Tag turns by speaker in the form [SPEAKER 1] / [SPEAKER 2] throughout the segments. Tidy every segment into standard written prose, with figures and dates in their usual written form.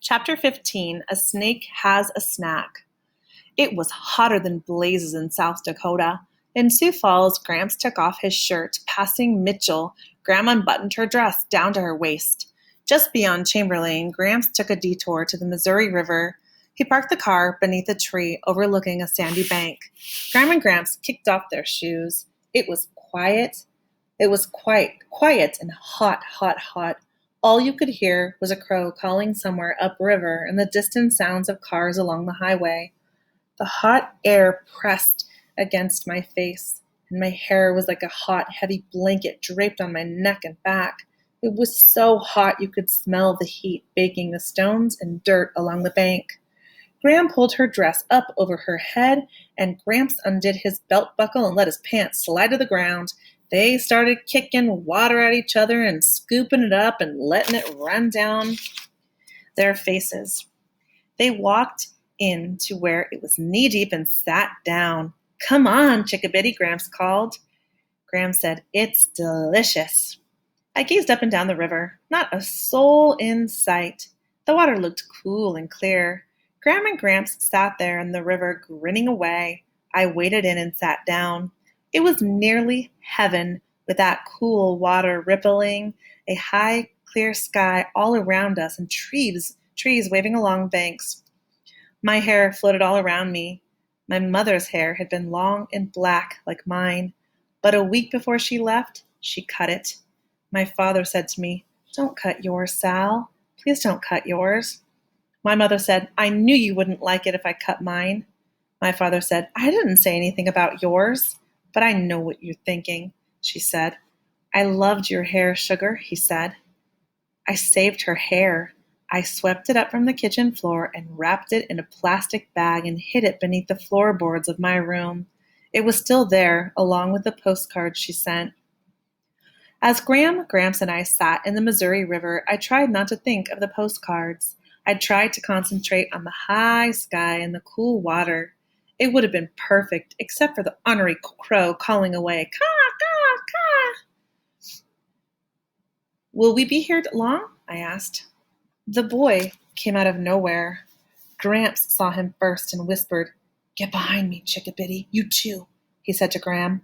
[SPEAKER 1] Chapter 15, A Snake Has a Snack. It was hotter than blazes in South Dakota. In Sioux Falls, Gramps took off his shirt. Passing Mitchell, Grandma unbuttoned her dress down to her waist. Just beyond Chamberlain, Gramps took a detour to the Missouri River. He parked the car beneath a tree overlooking a sandy bank. Grandma and Gramps kicked off their shoes. It was quiet. It was quite quiet and hot, hot, hot. All you could hear was a crow calling somewhere upriver and the distant sounds of cars along the highway. The hot air pressed against my face, and my hair was like a hot, heavy blanket draped on my neck and back. It was so hot you could smell the heat baking the stones and dirt along the bank. Gram pulled her dress up over her head, and Gramps undid his belt buckle and let his pants slide to the ground. They started kicking water at each other and scooping it up and letting it run down their faces. They walked in to where it was knee-deep and sat down. "Come on, Chickabiddy," Gramps called. Gram said, "It's delicious." I gazed up and down the river. Not a soul in sight. The water looked cool and clear. Gram and Gramps sat there in the river, grinning away. I waded in and sat down. It was nearly heaven, with that cool water rippling, a high, clear sky all around us, and trees waving along banks. My hair floated all around me. My mother's hair had been long and black like mine, but a week before she left, she cut it. My father said to me, "Don't cut yours, Sal. Please don't cut yours." My mother said, "I knew you wouldn't like it if I cut mine." My father said, "I didn't say anything about yours, but I know what you're thinking," she said. "I loved your hair, Sugar," he said. I saved her hair. I swept it up from the kitchen floor and wrapped it in a plastic bag and hid it beneath the floorboards of my room. It was still there, along with the postcards she sent. As Gramps, and I sat in the Missouri River, I tried not to think of the postcards. I tried to concentrate on the high sky and the cool water. It would have been perfect, except for the ornery crow calling away, "Caw, caw, caw." "Will we be here long?" I asked. The boy came out of nowhere. Gramps saw him first and whispered, "Get behind me, Chickabiddy. You too," he said to Gram.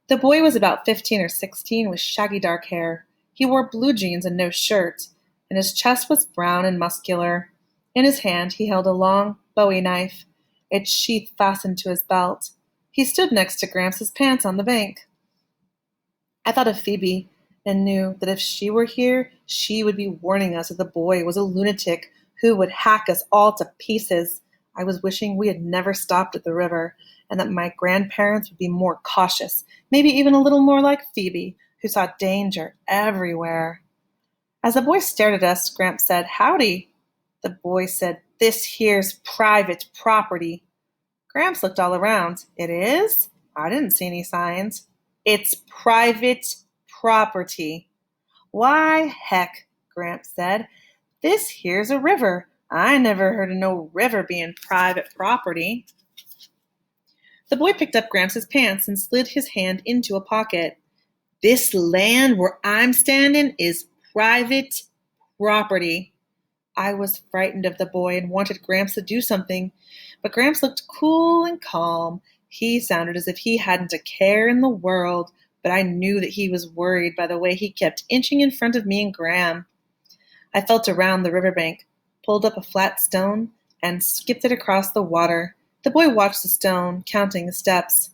[SPEAKER 1] The boy was about 15 or 16 with shaggy dark hair. He wore blue jeans and no shirt, and his chest was brown and muscular. In his hand he held a long Bowie knife, its sheath fastened to his belt. He stood next to Gramps' pants on the bank. I thought of Phoebe and knew that if she were here, she would be warning us that the boy was a lunatic who would hack us all to pieces. I was wishing we had never stopped at the river and that my grandparents would be more cautious, maybe even a little more like Phoebe, who saw danger everywhere. As the boy stared at us, Gramps said, "Howdy." The boy said, "This here's private property." Gramps looked all around. "It is?" I didn't see any signs. "It's private property." "Why, heck," Gramps said. "This here's a river. I never heard of no river being private property." The boy picked up Gramps' pants and slid his hand into a pocket. "This land where I'm standing is private property." I was frightened of the boy and wanted Gramps to do something, but Gramps looked cool and calm. He sounded as if he hadn't a care in the world, but I knew that he was worried by the way he kept inching in front of me and Gram. I felt around the riverbank, pulled up a flat stone, and skipped it across the water. The boy watched the stone, counting the steps.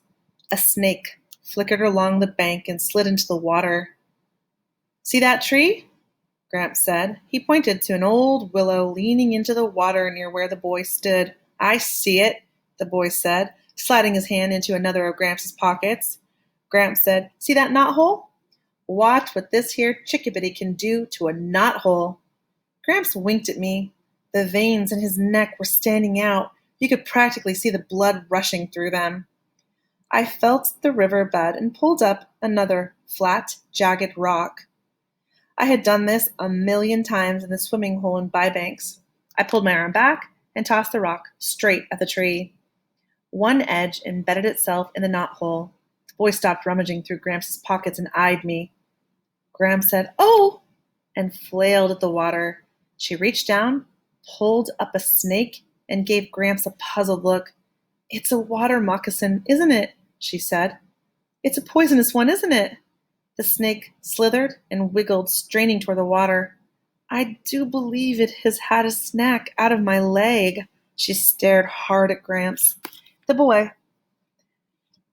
[SPEAKER 1] A snake flickered along the bank and slid into the water. "See that tree?" Gramps said. He pointed to an old willow leaning into the water near where the boy stood. "I see it," the boy said, sliding his hand into another of Gramps' pockets. Gramps said, "See that knothole? Watch what this here Chickabiddy can do to a knothole." Gramps winked at me. The veins in his neck were standing out. You could practically see the blood rushing through them. I felt the river bed and pulled up another flat, jagged rock. I had done this a million times in the swimming hole in Bybanks. I pulled my arm back and tossed the rock straight at the tree. One edge embedded itself in the knothole. The boy stopped rummaging through Gramps' pockets and eyed me. Gramps said, "Oh!" and flailed at the water. She reached down pulled up a snake and gave Gramps a puzzled look. "It's a water moccasin, isn't it?" she said. "It's a poisonous one, isn't it?" The snake slithered and wiggled, straining toward the water. "I do believe it has had a snack out of my leg." She stared hard at Gramps. The boy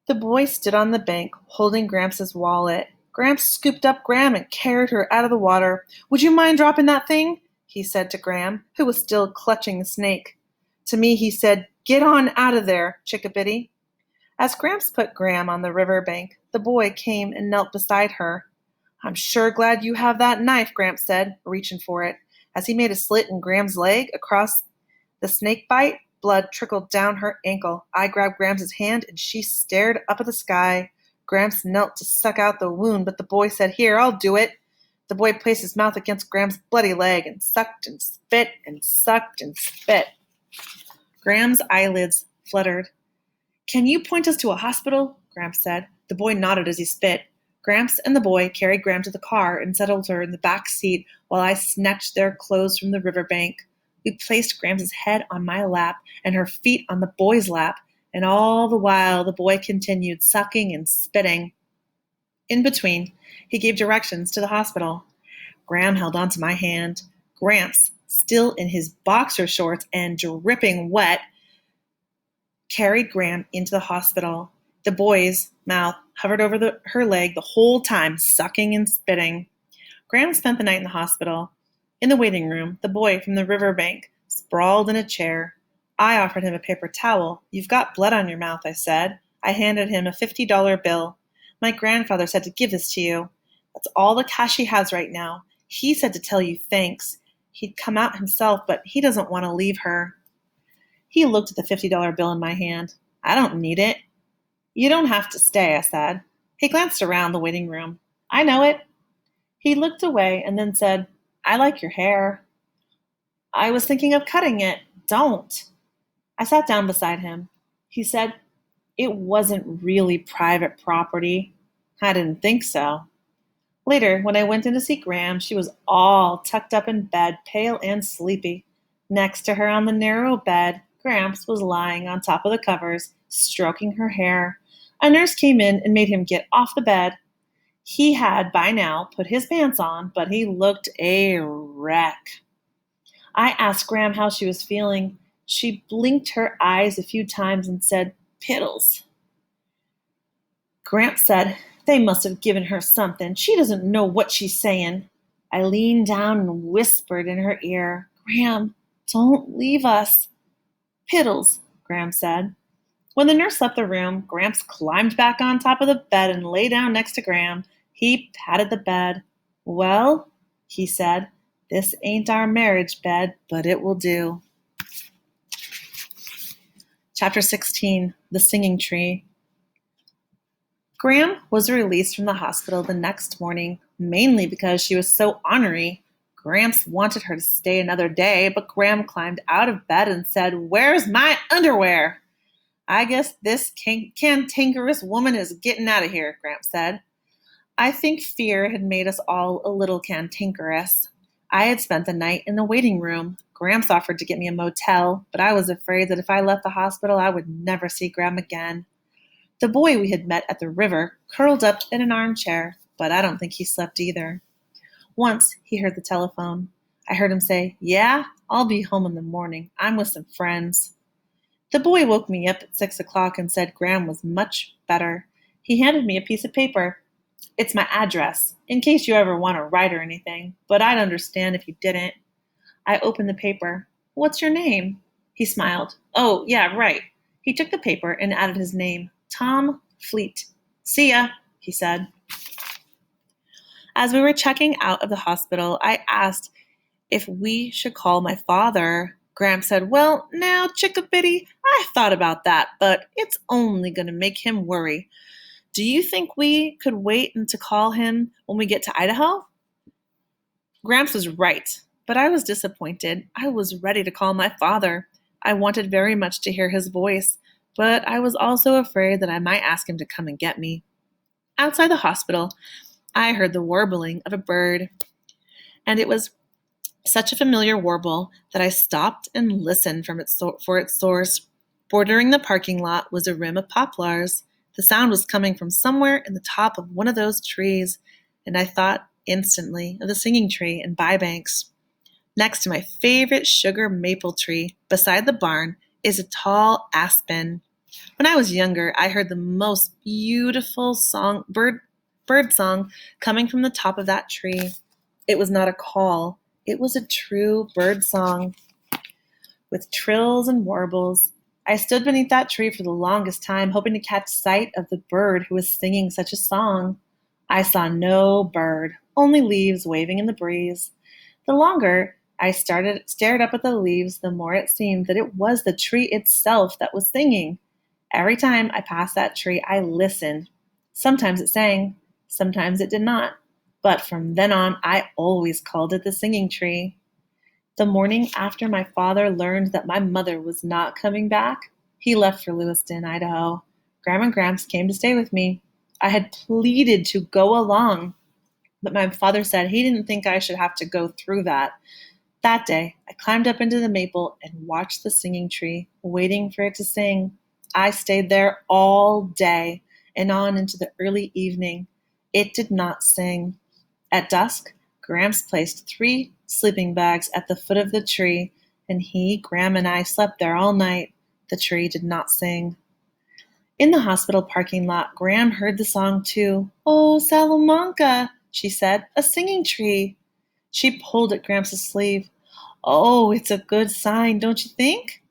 [SPEAKER 1] The boy stood on the bank, holding Gramps' wallet. Gramps scooped up Gram and carried her out of the water. "Would you mind dropping that thing?" he said to Gram, who was still clutching the snake. To me, he said, "Get on out of there, Chickabiddy." As Gramps put Gram on the river bank, the boy came and knelt beside her. "I'm sure glad you have that knife," Gramps said, reaching for it. As he made a slit in Gram's leg across the snake bite, blood trickled down her ankle. I grabbed Gramps' hand and she stared up at the sky. Gramps knelt to suck out the wound, but the boy said, "Here, I'll do it." The boy placed his mouth against Gram's bloody leg and sucked and spit and sucked and spit. Gram's eyelids fluttered. "Can you point us to a hospital?" Gramps said. The boy nodded as he spit. Gramps and the boy carried Gram to the car and settled her in the back seat while I snatched their clothes from the riverbank. We placed Gramps' head on my lap and her feet on the boy's lap, and all the while the boy continued sucking and spitting. In between, he gave directions to the hospital. Gram held onto my hand. Gramps, still in his boxer shorts and dripping wet, carried Gram into the hospital. The boy's mouth hovered over her leg the whole time, sucking and spitting. Gram spent the night in the hospital. In the waiting room, the boy from the riverbank sprawled in a chair. I offered him a paper towel. "You've got blood on your mouth," I said. I handed him a $50 bill. "My grandfather said to give this to you. That's all the cash he has right now. He said to tell you thanks. He'd come out himself, but he doesn't want to leave her." He looked at the $50 bill in my hand. "I don't need it." "You don't have to stay," I said. He glanced around the waiting room. "I know it." He looked away and then said, "I like your hair." "I was thinking of cutting it." "Don't." I sat down beside him. He said, "It wasn't really private property." I didn't think so. Later, when I went in to see Gram, she was all tucked up in bed, pale and sleepy. Next to her on the narrow bed, Gramps was lying on top of the covers, stroking her hair. A nurse came in and made him get off the bed. He had, by now, put his pants on, but he looked a wreck. I asked Gram how she was feeling. She blinked her eyes a few times and said, "Piddles." Gramps said, "They must have given her something. She doesn't know what she's saying." I leaned down and whispered in her ear, "Gram, don't leave us." "Piddles," Gram said. When the nurse left the room, Gramps climbed back on top of the bed and lay down next to Gram. He patted the bed. "Well," he said, "this ain't our marriage bed, but it will do." Chapter 16, The Singing Tree. Gram was released from the hospital the next morning, mainly because she was so ornery. Gramps wanted her to stay another day, but Gram climbed out of bed and said, "Where's my underwear?" "I guess this cantankerous woman is getting out of here," Gramps said. I think fear had made us all a little cantankerous. I had spent the night in the waiting room. Gramps offered to get me a motel, but I was afraid that if I left the hospital, I would never see Gram again. The boy we had met at the river curled up in an armchair, but I don't think he slept either. Once he heard the telephone. I heard him say, "Yeah, I'll be home in the morning. I'm with some friends." The boy woke me up at 6 o'clock and said Gram was much better. He handed me a piece of paper. "It's my address, in case you ever want to write or anything, but I'd understand if you didn't." I opened the paper. "What's your name?" He smiled. "Oh, yeah, right." He took the paper and added his name, Tom Fleet. "See ya," he said. As we were checking out of the hospital, I asked if we should call my father. Gram said, "Well, now, Chickabiddy, I thought about that, but it's only going to make him worry. Do you think we could wait and to call him when we get to Idaho?" Gramps was right, but I was disappointed. I was ready to call my father. I wanted very much to hear his voice, but I was also afraid that I might ask him to come and get me. Outside the hospital, I heard the warbling of a bird, and it was such a familiar warble that I stopped and listened for its source. Bordering the parking lot was a rim of poplars. The sound was coming from somewhere in the top of one of those trees, and I thought instantly of the singing tree in Bybanks. Next to my favorite sugar maple tree, beside the barn, is a tall aspen. When I was younger, I heard the most beautiful bird song coming from the top of that tree. It was not a call. It was a true bird song with trills and warbles. I stood beneath that tree for the longest time, hoping to catch sight of the bird who was singing such a song. I saw no bird, only leaves waving in the breeze. The longer I stared up at the leaves, the more it seemed that it was the tree itself that was singing. Every time I passed that tree, I listened. Sometimes it sang, sometimes it did not. But from then on, I always called it the singing tree. The morning after my father learned that my mother was not coming back, he left for Lewiston, Idaho. Grandma and Gramps came to stay with me. I had pleaded to go along, but my father said he didn't think I should have to go through that. That day, I climbed up into the maple and watched the singing tree, waiting for it to sing. I stayed there all day and on into the early evening. It did not sing. At dusk, Gramps placed 3 sleeping bags at the foot of the tree, and he, Gram, and I slept there all night. The tree did not sing. In the hospital parking lot, Gram heard the song too. "Oh, Salamanca," she said, "a singing tree." She pulled at Gramps' sleeve. "Oh, it's a good sign, don't you think?"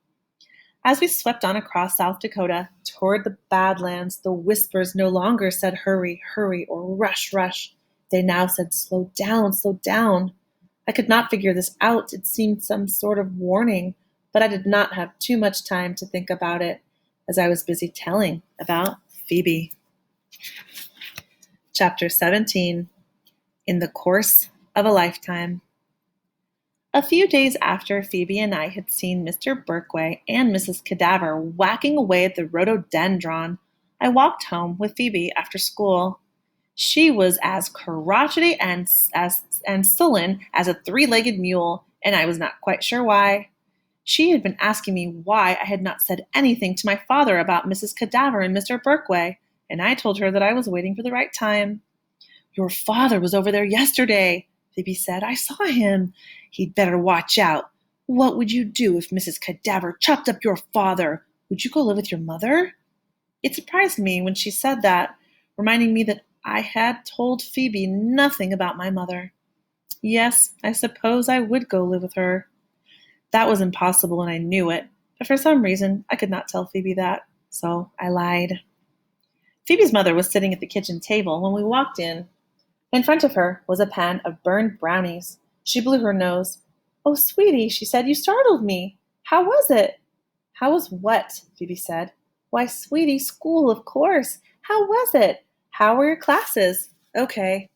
[SPEAKER 1] As we swept on across South Dakota toward the Badlands, the whispers no longer said hurry, hurry, or rush, rush. They now said slow down, slow down. I could not figure this out. It seemed some sort of warning, but I did not have too much time to think about it, as I was busy telling about Phoebe. Chapter 17. In the Course of a Lifetime. A few days after Phoebe and I had seen Mr. Berkway and Mrs. Cadaver whacking away at the rhododendron, I walked home with Phoebe after school. She was as crotchety and sullen as a 3-legged mule, and I was not quite sure why. She had been asking me why I had not said anything to my father about Mrs. Cadaver and Mr. Berkway, and I told her that I was waiting for the right time. "Your father was over there yesterday," Phoebe said. "I saw him. He'd better watch out. What would you do if Mrs. Cadaver chopped up your father? Would you go live with your mother?" It surprised me when she said that, reminding me that I had told Phoebe nothing about my mother. Yes, I suppose I would go live with her. That was impossible and I knew it, but for some reason I could not tell Phoebe that, so I lied. Phoebe's mother was sitting at the kitchen table when we walked in. In front of her was a pan of burned brownies. She blew her nose. "Oh, sweetie," she said, "you startled me. How was it?" "How was what?" Phoebe said. "Why, sweetie, school, of course. How was it? How were your classes?" "Okay."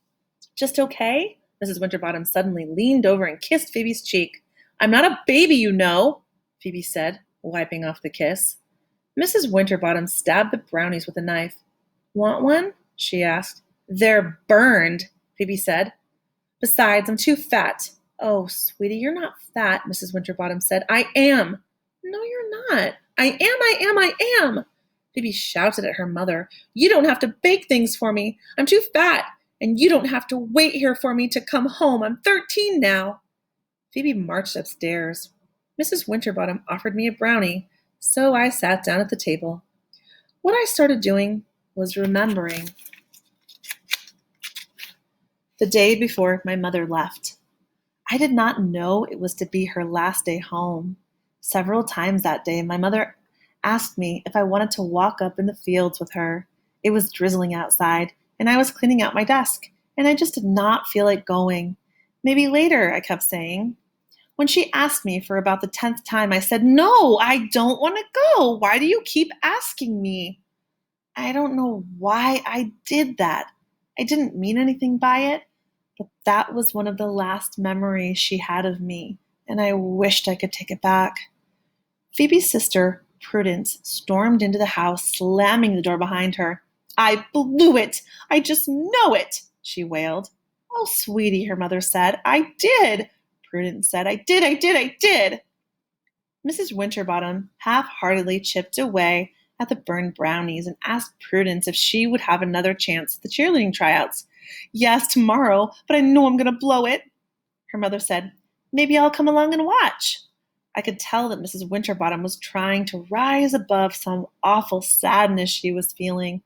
[SPEAKER 1] "Just okay?" Mrs. Winterbottom suddenly leaned over and kissed Phoebe's cheek. "I'm not a baby, you know," Phoebe said, wiping off the kiss. Mrs. Winterbottom stabbed the brownies with a knife. "Want one?" she asked. "They're burned," Phoebe said. "Besides, I'm too fat." "Oh, sweetie, you're not fat," Mrs. Winterbottom said. "I am." "No, you're not." I am." Phoebe shouted at her mother. "You don't have to bake things for me. I'm too fat. And you don't have to wait here for me to come home. I'm 13 now." Phoebe marched upstairs. Mrs. Winterbottom offered me a brownie, so I sat down at the table. What I started doing was remembering the day before my mother left. I did not know it was to be her last day home. Several times that day, my mother asked me if I wanted to walk up in the fields with her. It was drizzling outside, and I was cleaning out my desk, and I just did not feel like going. "Maybe later," I kept saying. When she asked me for about the 10th time, I said, "No, I don't want to go. Why do you keep asking me?" I don't know why I did that. I didn't mean anything by it, but that was one of the last memories she had of me, and I wished I could take it back. Phoebe's sister, Prudence, stormed into the house, slamming the door behind her. "I blew it! I just know it!" she wailed. "Oh, sweetie," her mother said. "I did. Prudence said. I did. Mrs. Winterbottom half-heartedly chipped away at the burned brownies and asked Prudence if she would have another chance at the cheerleading tryouts. Yes, tomorrow, but I know I'm going to blow it. Her mother said, maybe I'll come along and watch. I could tell that Mrs. Winterbottom was trying to rise above some awful sadness she was feeling,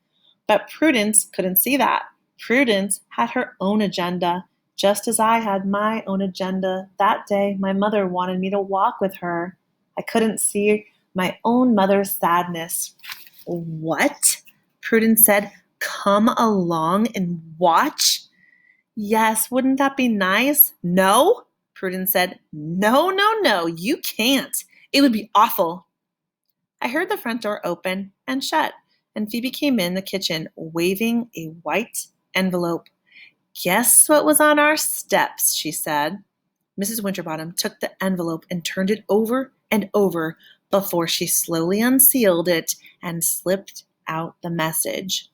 [SPEAKER 1] but Prudence couldn't see that. Prudence had her own agenda, just as I had my own agenda. That day, my mother wanted me to walk with her. I couldn't see my own mother's sadness. What? Prudence said. Come along and watch? Yes, wouldn't that be nice? No? Prudence said. No, you can't. It would be awful. I heard the front door open and shut, and Phoebe came in the kitchen waving a white envelope. Guess what was on our steps, she said. Mrs. Winterbottom took the envelope and turned it over and over before she slowly unsealed it and slipped out the message.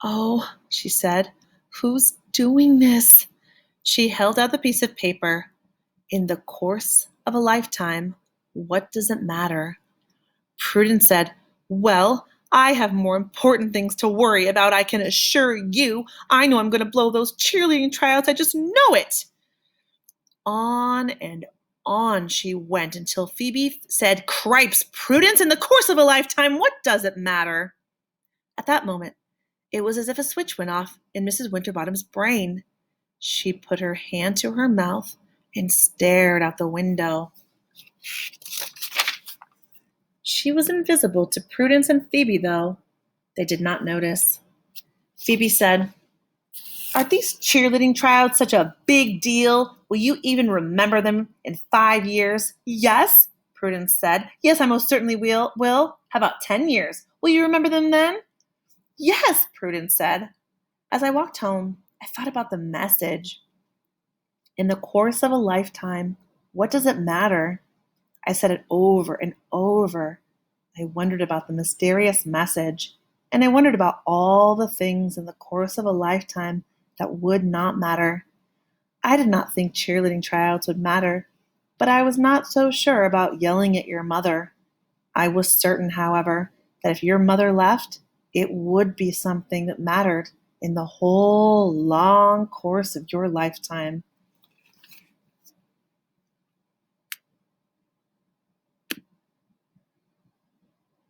[SPEAKER 1] Oh, she said, who's doing this? She held out the piece of paper. In the course of a lifetime, what does it matter? Prudence said, well, I have more important things to worry about, I can assure you. I know I'm going to blow those cheerleading tryouts. I just know it. On and on she went until Phoebe said, Cripes, Prudence, in the course of a lifetime, what does it matter? At that moment, it was as if a switch went off in Mrs. Winterbottom's brain. She put her hand to her mouth and stared out the window. She was invisible to Prudence and Phoebe, though. They did not notice. Phoebe said, Are these cheerleading tryouts such a big deal? Will you even remember them in 5 years? Yes, Prudence said. Yes, I most certainly will. How about 10 years? Will you remember them then? Yes, Prudence said. As I walked home, I thought about the message. In the course of a lifetime, what does it matter? I said it over and over. I wondered about the mysterious message, and I wondered about all the things in the course of a lifetime that would not matter. I did not think cheerleading tryouts would matter, but I was not so sure about yelling at your mother. I was certain, however, that if your mother left, it would be something that mattered in the whole long course of your lifetime.